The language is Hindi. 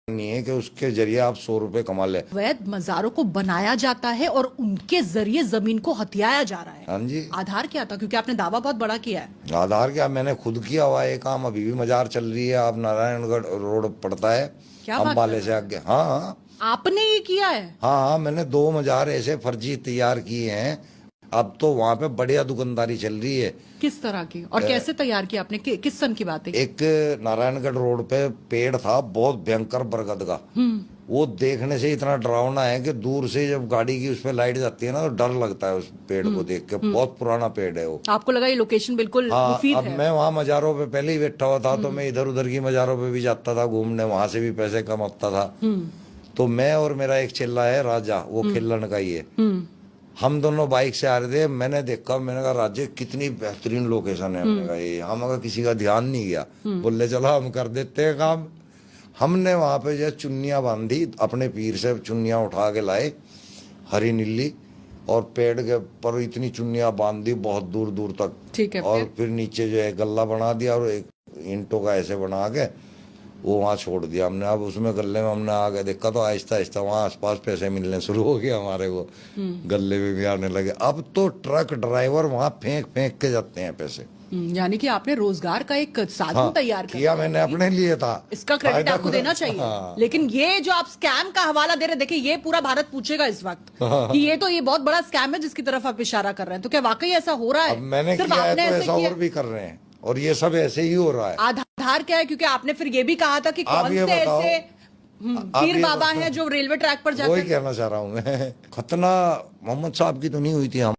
नहीं है कि उसके जरिए आप 100 रुपए कमा ले। अवैध मजारों को बनाया जाता है और उनके जरिए जमीन को हथियाया जा रहा है। हाँ जी। आधार क्या था, क्योंकि आपने दावा बहुत बड़ा किया है। आधार क्या, मैंने खुद किया हुआ है काम, अभी भी मजार चल रही है। आप नारायणगढ़ रोड पड़ता है क्या बात अम्बाले कर से आगे। हाँ हाँ आपने ये किया है? हाँ, मैंने 2 मजार ऐसे फर्जी तैयार किए हैं। अब तो वहां पे बढ़िया दुकानदारी चल रही है। किस तरह की और कैसे तैयार किया आपने? किस सन की बात है? एक नारायणगढ़ रोड पे पेड़ था बहुत भयंकर बरगद का। वो देखने से इतना डरावना है कि दूर से जब गाड़ी की उस पे लाइट जाती है ना तो डर लगता है उस पेड़ को देख के। बहुत पुराना पेड़ है वो। आपको लगा ये लोकेशन बिल्कुल हाँ, मुफीद अब है? मैं वहाँ मजारों पे पहले ही बैठा हुआ था तो मैं इधर उधर की मजारों पे भी जाता था घूमने, वहां से भी पैसे कमाता था। तो मैं और मेरा एक चेला है राजा, वो खेलन का ही है। हम दोनों बाइक से आ रहे थे, मैंने देखा, मैंने कहा राजे कितनी बेहतरीन लोकेशन है। हमने कहा ये, हम अगर किसी का ध्यान नहीं गया, बोले चलो हम कर देते हैं काम। हमने वहां पे जो चुन्नियां बांधी, अपने पीर से चुन्नियां उठा के लाए हरी नीली, और पेड़ के पर इतनी चुन्नियां बांध दी बहुत दूर दूर तक। ठीक है। और फिर नीचे जो है गल्ला बना दिया और एक ईंटों का ऐसे बना के वो वहाँ छोड़ दिया हमने। अब उसमें गले में हमने आगे देखा तो आहिस्ता आहिस्ता वहाँ आसपास पैसे मिलने शुरू हो गए हमारे को। गले में भी आने लगे। अब तो ट्रक ड्राइवर वहाँ फेंक फेंक के जाते हैं पैसे। यानी कि आपने रोजगार का एक साधन हाँ, तैयार किया मैंने अपने लिए था। इसका क्रेडिट आपको देना चाहिए। हाँ। लेकिन ये जो आप स्कैम का हवाला दे रहे, देखिए ये पूरा भारत पूछेगा इस वक्त कि ये बहुत बड़ा स्कैम है जिसकी तरफ आप इशारा कर रहे हैं। तो क्या वाकई ऐसा हो रहा है? अब मैंने सिर्फ किया है आपने तो ऐसे ऐसा किया? और भी कर रहे हैं और ये सब ऐसे ही हो रहा है। आधार क्या है? क्योंकि आपने फिर ये भी कहा था कि आप कौन ये से बताओ, ऐसे आप पीर ये बाबा बताओ। हैं जो रेलवे ट्रैक पर जाकर। वही कहना चाह रहा हूँ मैं। खतना मोहम्मद साहब की तो नहीं हुई थी। हम